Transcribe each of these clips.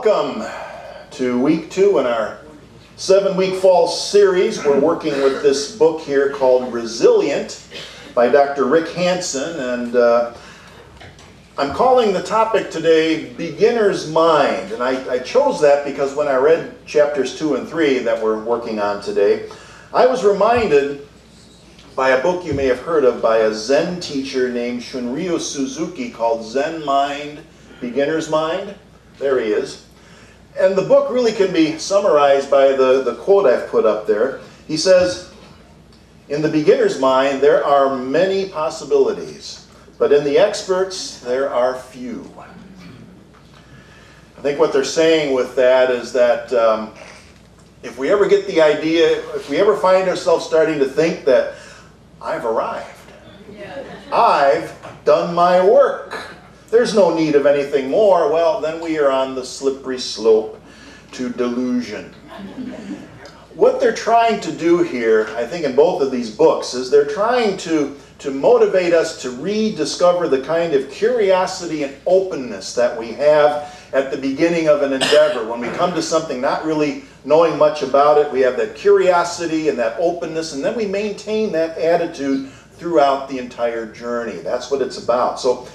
Welcome to week 2 in our 7-week fall series. We're working with this book here called Resilient by Dr. Rick Hansen, and I'm calling the topic today Beginner's Mind. And I chose that because when I read chapters 2 and 3 that we're working on today, I was reminded by a book you may have heard of by a Zen teacher named Shunryu Suzuki called Zen Mind, Beginner's Mind. There he is. And the book really can be summarized by the quote I've put up there. He says, in the beginner's mind, there are many possibilities, but in the experts, there are few. I think what they're saying with that is that if we ever get the idea, if we ever find ourselves starting to think that I've arrived, I've done my work, there's no need of anything more, well, then we are on the slippery slope to delusion. What they're trying to do here, I think in both of these books, is they're trying to motivate us to rediscover the kind of curiosity and openness that we have at the beginning of an endeavor. When we come to something not really knowing much about it, we have that curiosity and that openness, and then we maintain that attitude throughout the entire journey. That's what it's about. So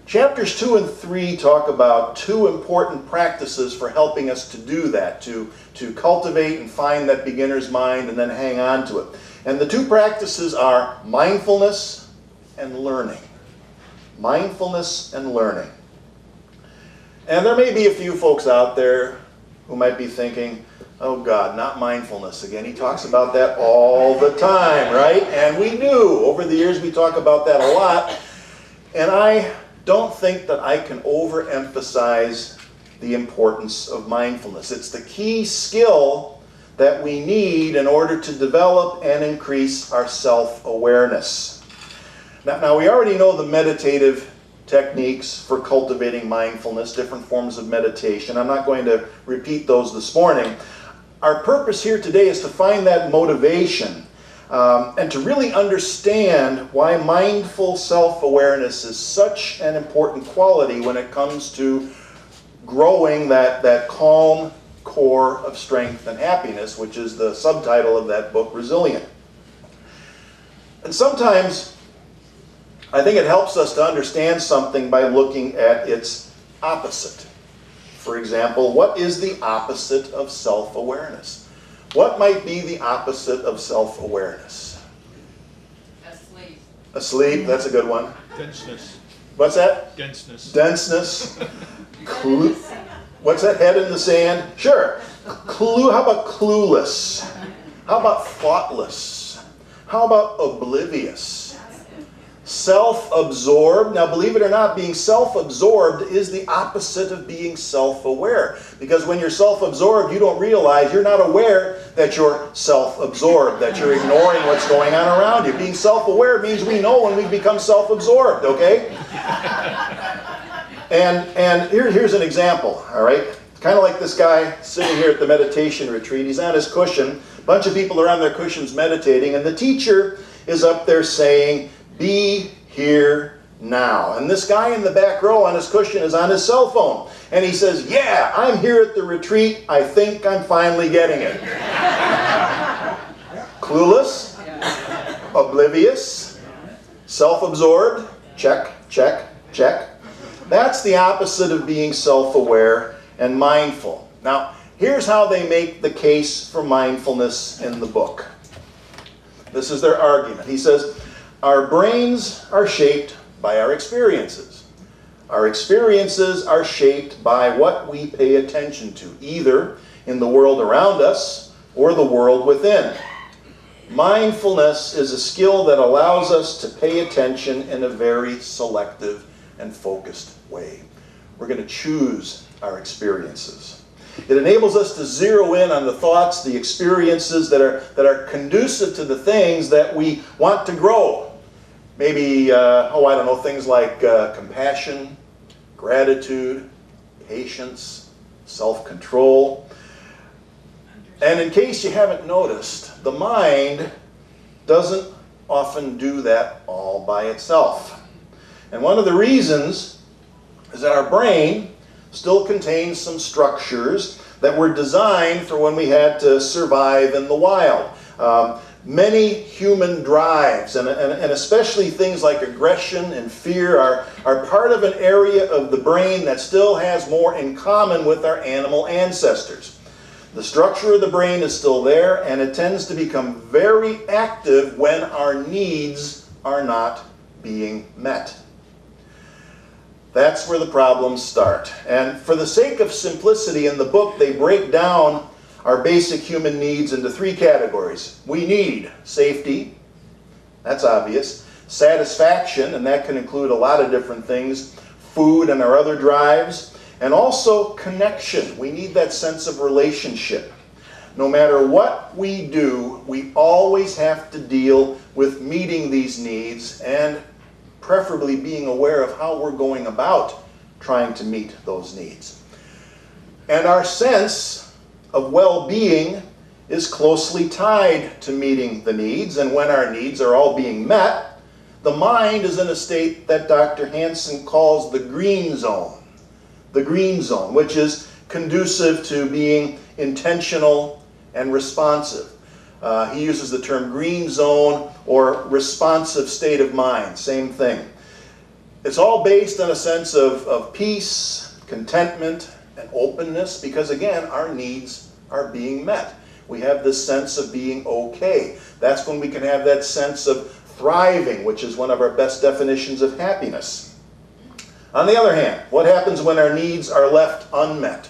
chapters 2 and 3 talk about 2 important practices for helping us to do that, to cultivate and find that beginner's mind and then hang on to it. And the 2 practices are mindfulness and learning. Mindfulness and learning. And there may be a few folks out there who might be thinking, oh God, not mindfulness again. He talks about that all the time, right? And we do. Over the years we talk about that a lot. And I don't think that I can overemphasize the importance of mindfulness. It's the key skill that we need in order to develop and increase our self-awareness. Now we already know the meditative techniques for cultivating mindfulness, different forms of meditation. I'm not going to repeat those this morning. Our purpose here today is to find that motivation and to really understand why mindful self-awareness is such an important quality when it comes to growing that calm core of strength and happiness, which is the subtitle of that book, Resilient. And sometimes I think it helps us to understand something by looking at its opposite. For example, what is the opposite of self-awareness? What might be the opposite of self-awareness? Asleep. Asleep, that's a good one. Denseness. What's that? Denseness. Denseness. What's that? Head in the sand? Sure. How about clueless? How about thoughtless? How about oblivious? Self-absorbed. Now, believe it or not, being self-absorbed is the opposite of being self-aware. Because when you're self-absorbed, you don't realize, you're not aware that you're self-absorbed, that you're ignoring what's going on around you. Being self-aware means we know when we become self-absorbed, okay? And here's an example, all right? Kind of like this guy sitting here at the meditation retreat. He's on his cushion. A bunch of people are on their cushions meditating, and the teacher is up there saying, be here now. And this guy in the back row on his cushion is on his cell phone. And he says, yeah, I'm here at the retreat. I think I'm finally getting it. Clueless, oblivious, self-absorbed, check, check, check. That's the opposite of being self-aware and mindful. Now, here's how they make the case for mindfulness in the book. This is their argument. He says, our brains are shaped by our experiences. Our experiences are shaped by what we pay attention to, either in the world around us or the world within. Mindfulness is a skill that allows us to pay attention in a very selective and focused way. We're going to choose our experiences. It enables us to zero in on the thoughts, the experiences that are conducive to the things that we want to grow. Maybe, things like compassion, gratitude, patience, self-control. And in case you haven't noticed, the mind doesn't often do that all by itself. And one of the reasons is that our brain still contains some structures that were designed for when we had to survive in the wild. Many human drives, and especially things like aggression and fear, are part of an area of the brain that still has more in common with our animal ancestors. The structure of the brain is still there, and it tends to become very active when our needs are not being met. That's where the problems start. And for the sake of simplicity, in the book they break down our basic human needs into three categories. We need safety, that's obvious, satisfaction, and that can include a lot of different things, food and our other drives, and also connection. We need that sense of relationship. No matter what we do, we always have to deal with meeting these needs and preferably being aware of how we're going about trying to meet those needs. And our sense of well-being is closely tied to meeting the needs, and when our needs are all being met, the mind is in a state that Dr. Hansen calls the green zone. The green zone, which is conducive to being intentional and responsive. He uses the term green zone or responsive state of mind, same thing. It's all based on a sense of peace, contentment, and openness, because again, our needs are being met. We have this sense of being okay. That's when we can have that sense of thriving, which is one of our best definitions of happiness. On the other hand, what happens when our needs are left unmet?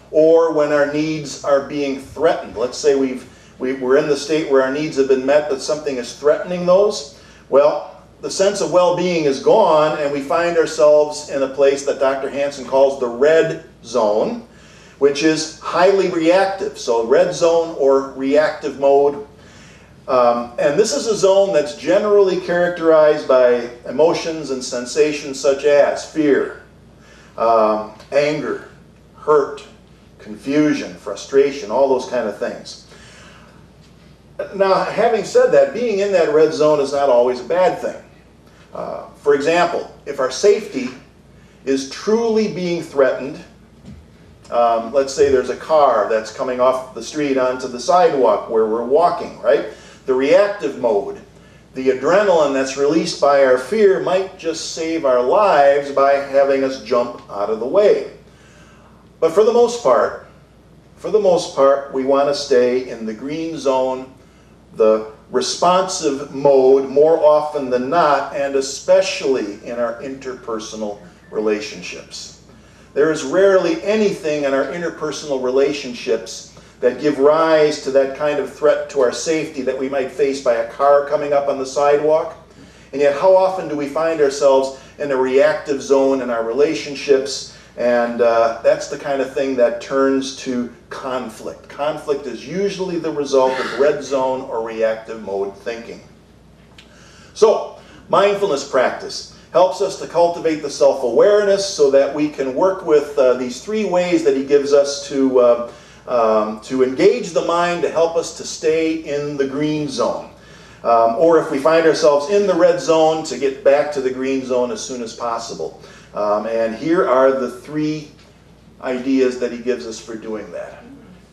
Or when our needs are being threatened? Let's say we're in the state where our needs have been met, but something is threatening those. Well, the sense of well-being is gone, and we find ourselves in a place that Dr. Hansen calls the red zone, which is highly reactive. So red zone or reactive mode. And this is a zone that's generally characterized by emotions and sensations such as fear, anger, hurt, confusion, frustration, all those kind of things. Now, having said that, being in that red zone is not always a bad thing. For example, if our safety is truly being threatened, let's say there's a car that's coming off the street onto the sidewalk where we're walking, right? The reactive mode, the adrenaline that's released by our fear might just save our lives by having us jump out of the way. But for the most part, we want to stay in the green zone, the responsive mode more often than not, and especially in our interpersonal relationships. There is rarely anything in our interpersonal relationships that give rise to that kind of threat to our safety that we might face by a car coming up on the sidewalk. And yet how often do we find ourselves in a reactive zone in our relationships? And that's the kind of thing that turns to conflict. Conflict is usually the result of red zone or reactive mode thinking. So, mindfulness practice helps us to cultivate the self-awareness so that we can work with these three ways that he gives us to engage the mind to help us to stay in the green zone. Or if we find ourselves in the red zone, to get back to the green zone as soon as possible. And here are the three ideas that he gives us for doing that.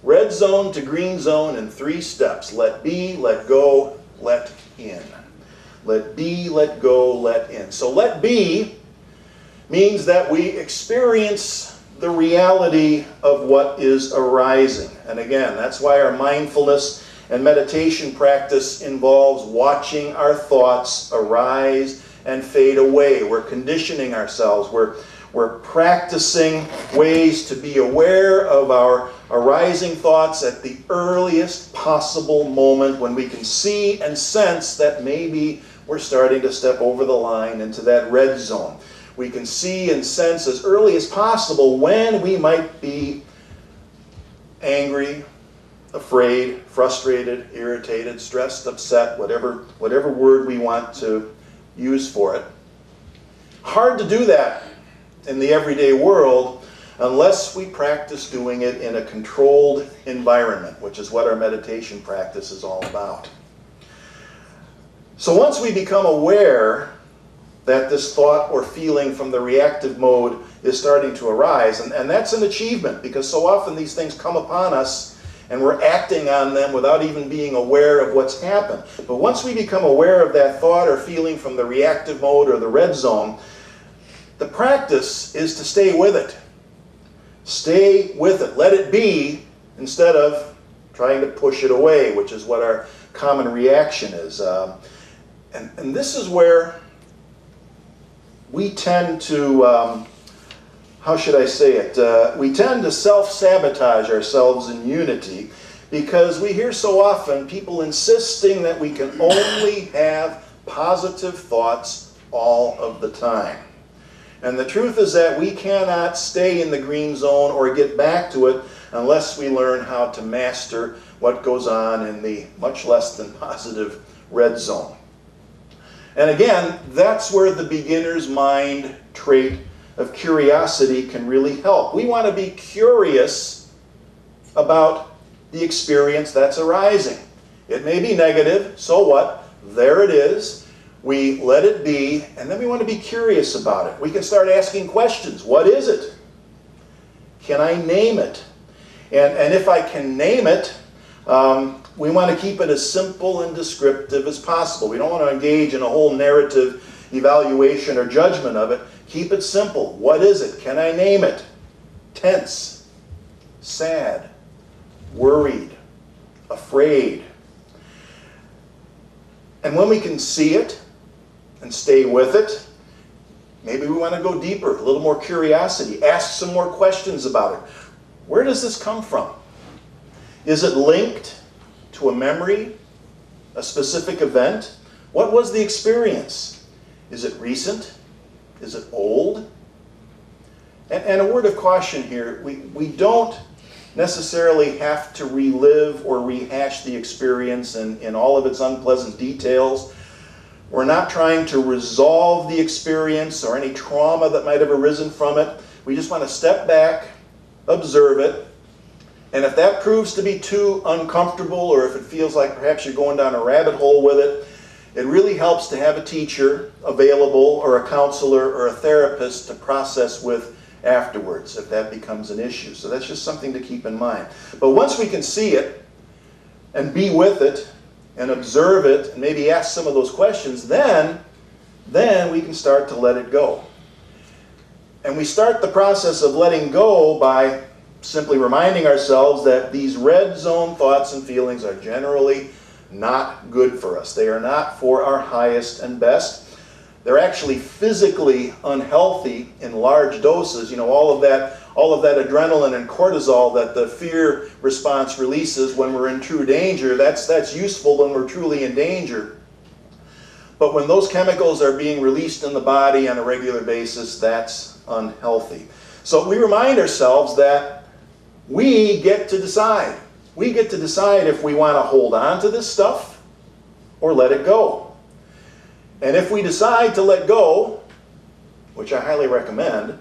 Red zone to green zone in 3 steps. Let be, let go, let in. Let be, let go, let in. So let be means that we experience the reality of what is arising. And again, that's why our mindfulness and meditation practice involves watching our thoughts arise and fade away. We're conditioning ourselves. We're practicing ways to be aware of our arising thoughts at the earliest possible moment when we can see and sense that maybe we're starting to step over the line into that red zone. We can see and sense as early as possible when we might be angry, afraid, frustrated, irritated, stressed, upset, whatever word we want to use for it. Hard to do that in the everyday world unless we practice doing it in a controlled environment, which is what our meditation practice is all about. So once we become aware that this thought or feeling from the reactive mode is starting to arise. And that's an achievement, because so often these things come upon us and we're acting on them without even being aware of what's happened. But once we become aware of that thought or feeling from the reactive mode or the red zone, the practice is to stay with it. Stay with it. Let it be, instead of trying to push it away, which is what our common reaction is. And this is where we tend to, how should I say it? We tend to self-sabotage ourselves in unity, because we hear so often people insisting that we can only have positive thoughts all of the time. And the truth is that we cannot stay in the green zone or get back to it unless we learn how to master what goes on in the much less than positive red zone. And again, that's where the beginner's mind trait of curiosity can really help. We want to be curious about the experience that's arising. It may be negative, so what? There it is. We let it be, and then we want to be curious about it. We can start asking questions. What is it? Can I name it? And if I can name it, we want to keep it as simple and descriptive as possible. We don't want to engage in a whole narrative evaluation or judgment of it. Keep it simple. What is it? Can I name it? Tense, sad, worried, afraid. And when we can see it and stay with it, maybe we want to go deeper, a little more curiosity, ask some more questions about it. Where does this come from? Is it linked to a memory, a specific event? What was the experience? Is it recent? Is it old? And a word of caution here, we don't necessarily have to relive or rehash the experience in all of its unpleasant details. We're not trying to resolve the experience or any trauma that might have arisen from it. We just want to step back, observe it, and if that proves to be too uncomfortable, or if it feels like perhaps you're going down a rabbit hole with it, it really helps to have a teacher available, or a counselor or a therapist to process with afterwards if that becomes an issue. So that's just something to keep in mind. But once we can see it and be with it and observe it and maybe ask some of those questions, then we can start to let it go. And we start the process of letting go by simply reminding ourselves that these red zone thoughts and feelings are generally not good for us. They are not for our highest and best. They're actually physically unhealthy in large doses. You know, all of that adrenaline and cortisol that the fear response releases when we're in true danger, that's useful when we're truly in danger. But when those chemicals are being released in the body on a regular basis, that's unhealthy. So we remind ourselves that we get to decide. We get to decide if we want to hold on to this stuff or let it go. And if we decide to let go, which I highly recommend,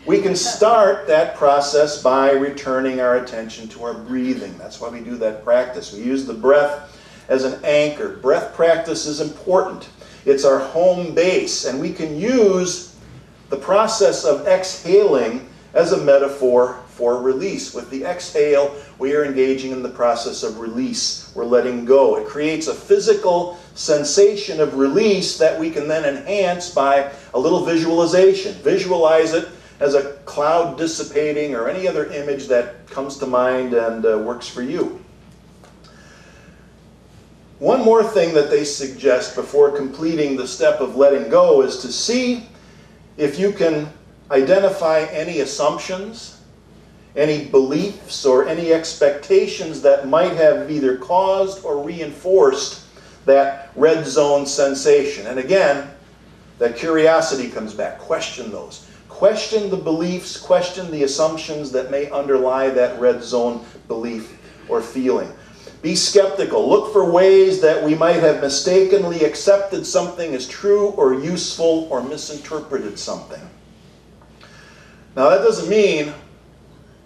we can start that process by returning our attention to our breathing. That's why we do that practice. We use the breath as an anchor. Breath practice is important. It's our home base, and we can use the process of exhaling as a metaphor for release. With the exhale, we are engaging in the process of release. We're letting go. It creates a physical sensation of release that we can then enhance by a little visualization. Visualize it as a cloud dissipating or any other image that comes to mind and works for you. One more thing that they suggest before completing the step of letting go is to see if you can identify any assumptions, any beliefs, or any expectations that might have either caused or reinforced that red zone sensation. And again, that curiosity comes back. Question those. Question the beliefs, question the assumptions that may underlie that red zone belief or feeling. Be skeptical. Look for ways that we might have mistakenly accepted something as true or useful or misinterpreted something. Now that doesn't mean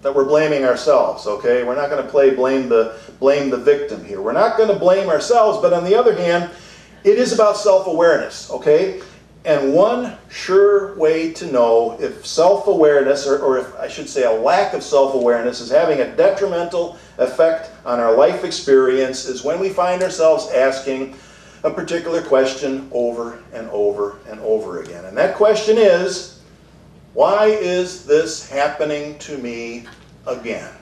that we're blaming ourselves, okay? We're not going to play blame the victim here. We're not going to blame ourselves, but on the other hand, it is about self-awareness, okay? And one sure way to know if self-awareness, or if I should say a lack of self-awareness, is having a detrimental effect on our life experience is when we find ourselves asking a particular question over and over and over again. And that question is, why is this happening to me again?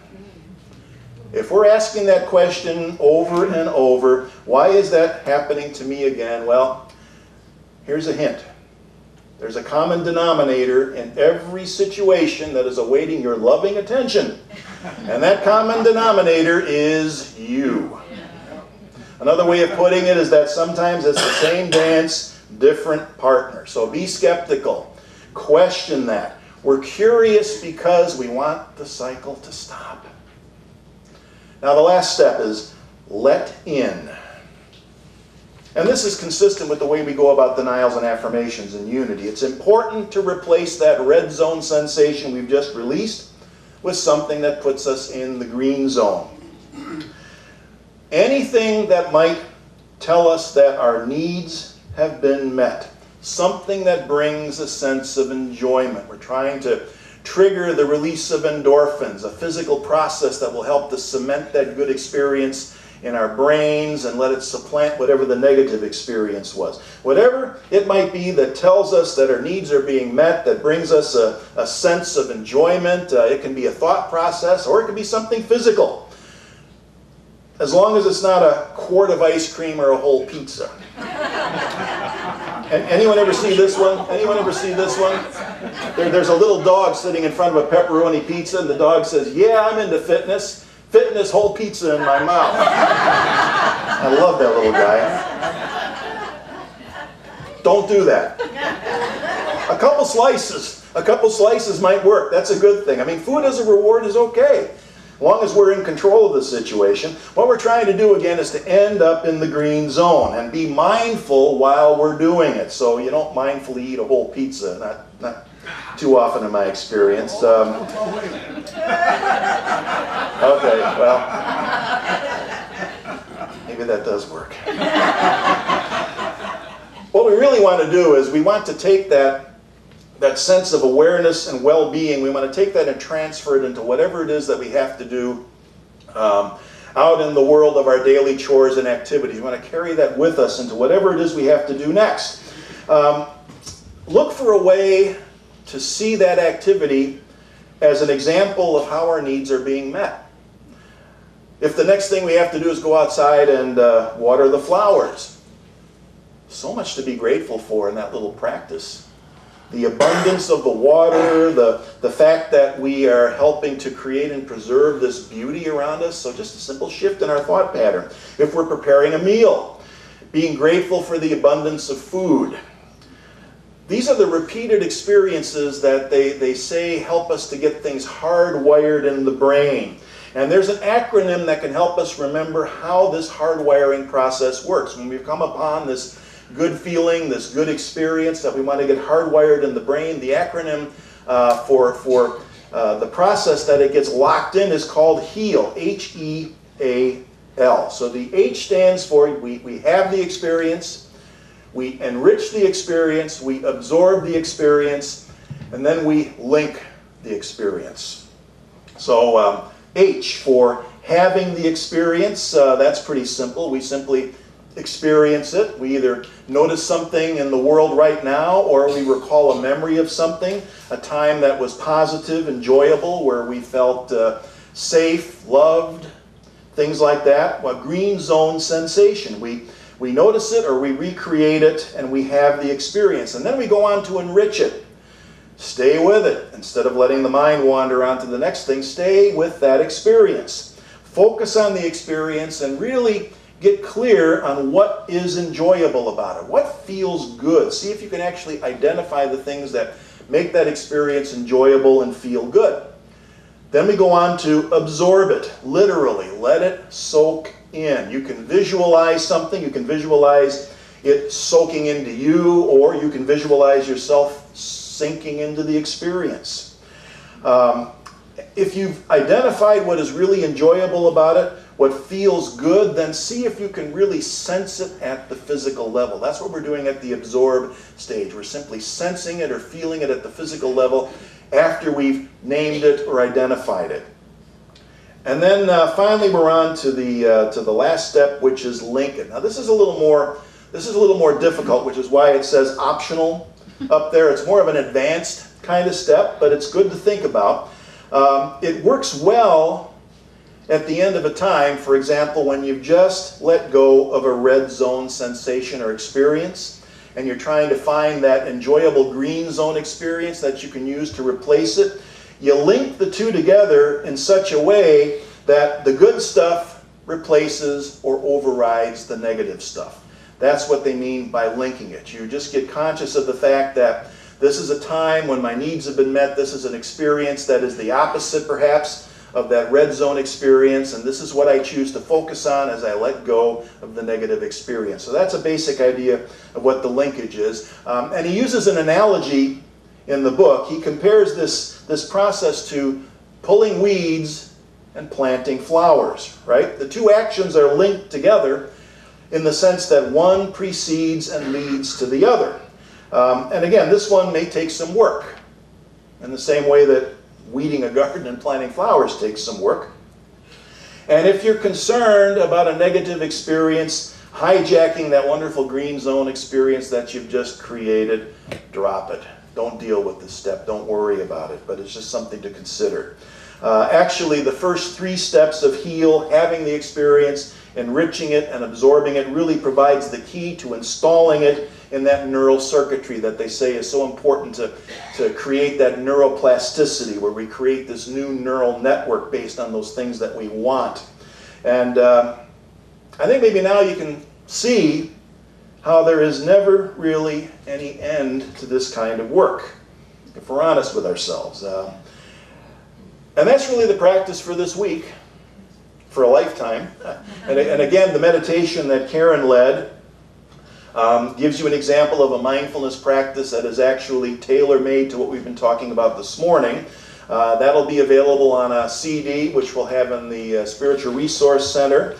If we're asking that question over and over, why is that happening to me again? Well, here's a hint. There's a common denominator in every situation that is awaiting your loving attention. And that common denominator is you. Another way of putting it is that sometimes it's the same dance, different partner. So be skeptical. Question that. We're curious because we want the cycle to stop. Now the last step is let in. And this is consistent with the way we go about denials and affirmations in unity. It's important to replace that red zone sensation we've just released with something that puts us in the green zone. Anything that might tell us that our needs have been met. Something that brings a sense of enjoyment. We're trying to trigger the release of endorphins, a physical process that will help to cement that good experience in our brains and let it supplant whatever the negative experience was. Whatever it might be that tells us that our needs are being met, that brings us a sense of enjoyment. It can be a thought process or it can be something physical. As long as it's not a quart of ice cream or a whole pizza. Anyone ever see this one? Anyone ever see this one? There's a little dog sitting in front of a pepperoni pizza and the dog says, "Yeah, I'm into fitness. Fitness, whole pizza in my mouth." I love that little guy. Don't do that. A couple slices might work. That's a good thing. I mean, food as a reward is okay, as long as we're in control of the situation. What we're trying to do again is to end up in the green zone and be mindful while we're doing it. So you don't mindfully eat a whole pizza, not too often in my experience. Okay, well, maybe that does work. What we really want to do is we want to take that sense of awareness and well-being, we want to take that and transfer it into whatever it is that we have to do out in the world of our daily chores and activities. We want to carry that with us into whatever it is we have to do next. Look for a way to see that activity as an example of how our needs are being met. If the next thing we have to do is go outside and water the flowers, so much to be grateful for in that little practice. The abundance of the water, the fact that we are helping to create and preserve this beauty around us. So just a simple shift in our thought pattern. If we're preparing a meal, being grateful for the abundance of food. These are the repeated experiences that they say help us to get things hardwired in the brain. And there's an acronym that can help us remember how this hardwiring process works. When we've come upon this good feeling, this good experience that we want to get hardwired in the brain, the acronym for the process that it gets locked in is called HEAL, H-E-A-L. So the H stands for we have the experience, we enrich the experience, we absorb the experience, and then we link the experience. So H for having the experience, that's pretty simple. We simply experience it. We either notice something in the world right now, or we recall a memory of something, a time that was positive, enjoyable, where we felt safe, loved, things like that. A green zone sensation. We notice it or we recreate it and we have the experience. And then we go on to enrich it. Stay with it. Instead of letting the mind wander on to the next thing, stay with that experience. Focus on the experience and really get clear on what is enjoyable about it. What feels good. See if you can actually identify the things that make that experience enjoyable and feel good. Then we go on to absorb it, literally. Let it soak in. You can visualize something. You can visualize it soaking into you, or you can visualize yourself sinking into the experience. If you've identified what is really enjoyable about it, what feels good, then see if you can really sense it at the physical level. That's what we're doing at the absorb stage. We're simply sensing it or feeling it at the physical level after we've named it or identified it. And then finally we're on to the last step, which is link it. Now this is a little more difficult, which is why it says optional up there. It's more of an advanced kind of step, but it's good to think about. It works well at the end of a time, for example, when you've just let go of a red zone sensation or experience, and you're trying to find that enjoyable green zone experience that you can use to replace it. You link the two together in such a way that the good stuff replaces or overrides the negative stuff. That's what they mean by linking it. You just get conscious of the fact that this is a time when my needs have been met. This is an experience that is the opposite, perhaps, of that red zone experience, and this is what I choose to focus on as I let go of the negative experience. So that's a basic idea of what the linkage is. And he uses an analogy in the book. He compares this process to pulling weeds and planting flowers, right? The two actions are linked together in the sense that one precedes and leads to the other. And again, this one may take some work in the same way that weeding a garden and planting flowers takes some work. And if you're concerned about a negative experience hijacking that wonderful green zone experience that you've just created, drop it. Don't deal with this step. Don't worry about it. But it's just something to consider. Actually, the first 3 steps of heal, having the experience, enriching it, and absorbing it, really provides the key to installing it in that neural circuitry that they say is so important to create that neuroplasticity, where we create this new neural network based on those things that we want. And I think maybe now you can see how there is never really any end to this kind of work, if we're honest with ourselves. And that's really the practice for this week, for a lifetime. And again, the meditation that Karen led gives you an example of a mindfulness practice that is actually tailor-made to what we've been talking about this morning. That'll be available on a CD, which we'll have in the Spiritual Resource Center.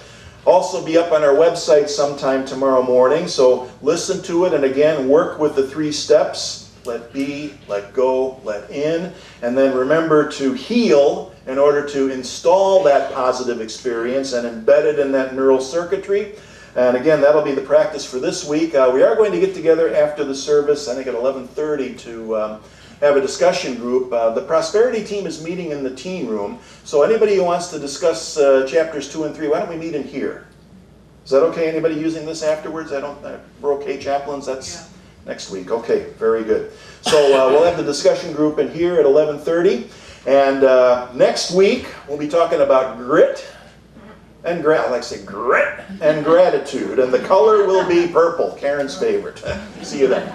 Also be up on our website sometime tomorrow morning, so listen to it and again work with the 3 steps. Let be, let go, let in, and then remember to heal in order to install that positive experience and embed it in that neural circuitry. And again, that'll be the practice for this week. We are going to get together after the service, I think at 11:30, to have a discussion group. The Prosperity team is meeting in the teen room, so anybody who wants to discuss chapters 2 and 3, why don't we meet in here? Is that okay? Anybody using this afterwards? We're okay, chaplains? That's next week. Okay, very good. So we'll have the discussion group in here at 11:30. And next week, we'll be talking about grit and gratitude. And the color will be purple, Karen's favorite. See you then.